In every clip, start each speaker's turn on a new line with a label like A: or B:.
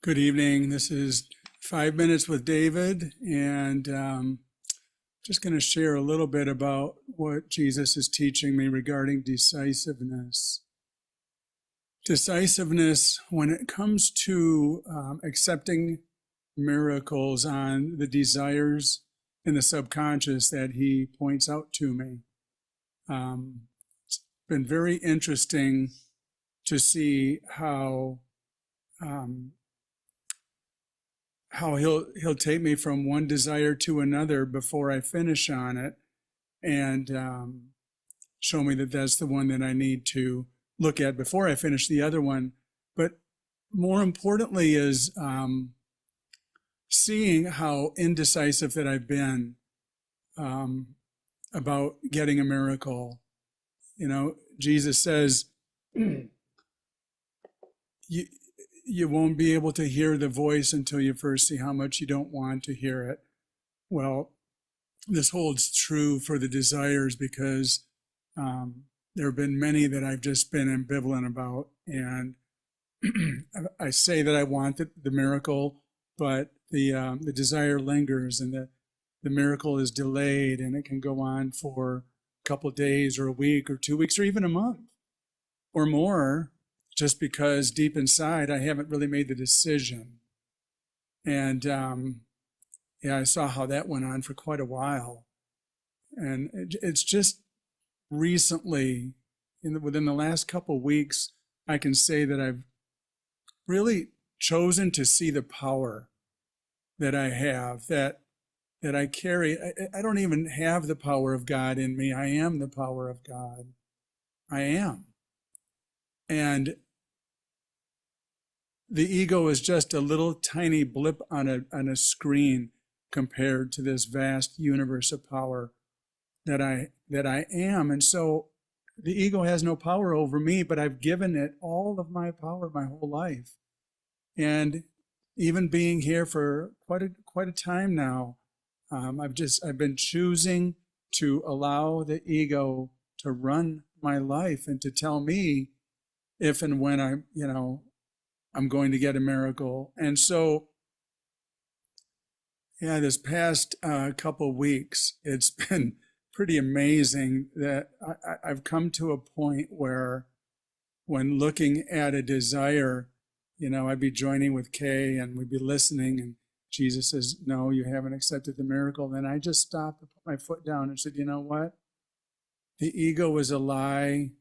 A: Good evening. This is 5 Minutes with David, and just going to share a little bit about what Jesus is teaching me regarding decisiveness. Decisiveness, when it comes to accepting miracles on the desires in the subconscious that he points out to me. It's been very interesting to see how he'll take me from one desire to another before I finish on it, and show me that that's the one that I need to look at before I finish the other one. But more importantly is seeing how indecisive that I've been about getting a miracle. You know, Jesus says, you won't be able to hear the voice until you first see how much you don't want to hear it. Well, this holds true for the desires because there have been many that I've just been ambivalent about. And I say that I want the miracle, but the desire lingers, and the miracle is delayed, and it can go on for a couple of days or a week or 2 weeks or even a month or more, just because deep inside I haven't really made the decision. And I saw how that went on for quite a while. And it's just recently, within the last couple of weeks, I can say that I've really chosen to see the power that I have, that I carry. I don't even have the power of God in me. I am the power of God. I am. And the ego is just a little tiny blip on a screen compared to this vast universe of power that I am. And so the ego has no power over me, but I've given it all of my power my whole life. And even being here for quite a time now, I've been choosing to allow the ego to run my life and to tell me if and when I'm going to get a miracle. And so, this past couple of weeks, it's been pretty amazing that I've come to a point where, when looking at a desire, I'd be joining with Kay and we'd be listening, and Jesus says, "No, you haven't accepted the miracle." Then I just stopped and put my foot down and said, "You know what? The ego is a lie.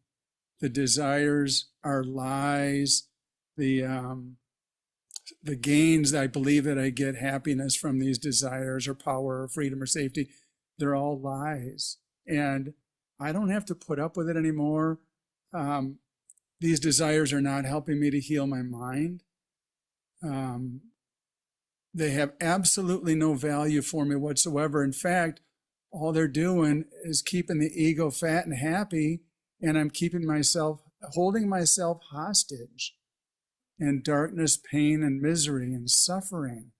A: The desires are lies. The gains I believe that I get happiness from these desires or power or freedom or safety, they're all lies. And I don't have to put up with it anymore. These desires are not helping me to heal my mind. They have absolutely no value for me whatsoever. In fact, all they're doing is keeping the ego fat and happy, and I'm holding myself hostage in darkness, pain, and misery, and suffering.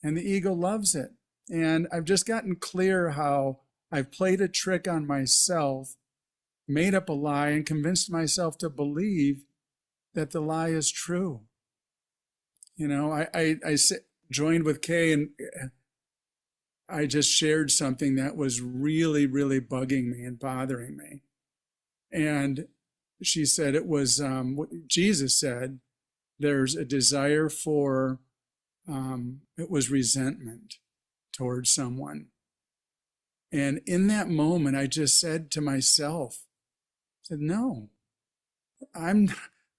A: And the ego loves it. And I've just gotten clear how I've played a trick on myself, made up a lie, and convinced myself to believe that the lie is true. I joined with Kay, and I just shared something that was really, really bugging me and bothering me. And she said it was what Jesus said. There's a desire for, it was resentment towards someone. And in that moment, I just said to myself, no, I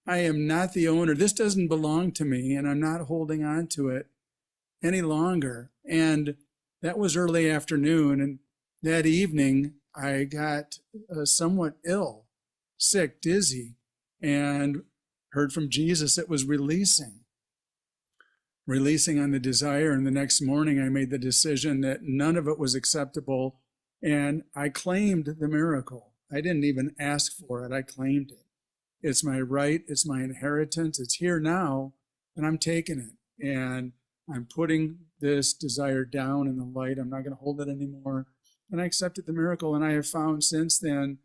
A: am not the owner. This doesn't belong to me, and I'm not holding on to it any longer. And that was early afternoon. And that evening, I got somewhat ill, sick, dizzy, and heard from Jesus it was releasing on the desire. And the next morning I made the decision that none of it was acceptable, and I claimed the miracle. I didn't even ask for it. I claimed it. It's my right. It's my inheritance. It's here now, and I'm taking it. And I'm putting this desire down in the light. I'm not going to hold it anymore. And I accepted the miracle. And I have found since then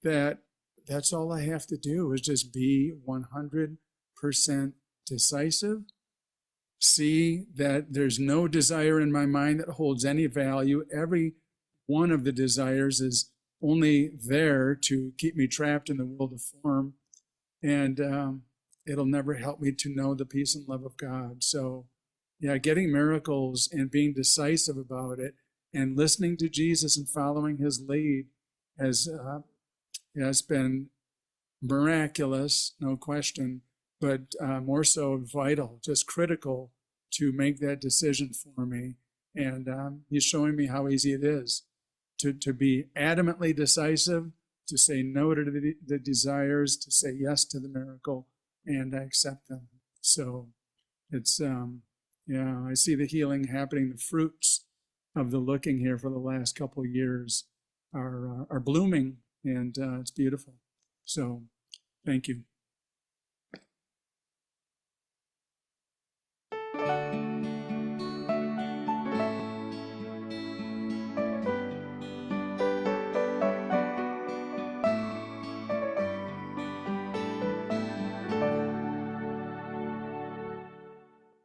A: that that's all I have to do is just be 100% decisive see that there's no desire in my mind that holds any value. Every one of the desires is only there to keep me trapped in the world of form. And it'll never help me to know the peace and love of God. So, yeah, getting miracles and being decisive about it and listening to Jesus and following his lead has been miraculous, no question, but more so vital, just critical to make that decision for me. And he's showing me how easy it is to be adamantly decisive, to say no to the desires, to say yes to the miracle, and I accept them. So it's, I see the healing happening. The fruits of the looking here for the last couple of years are blooming, and it's beautiful. So thank you.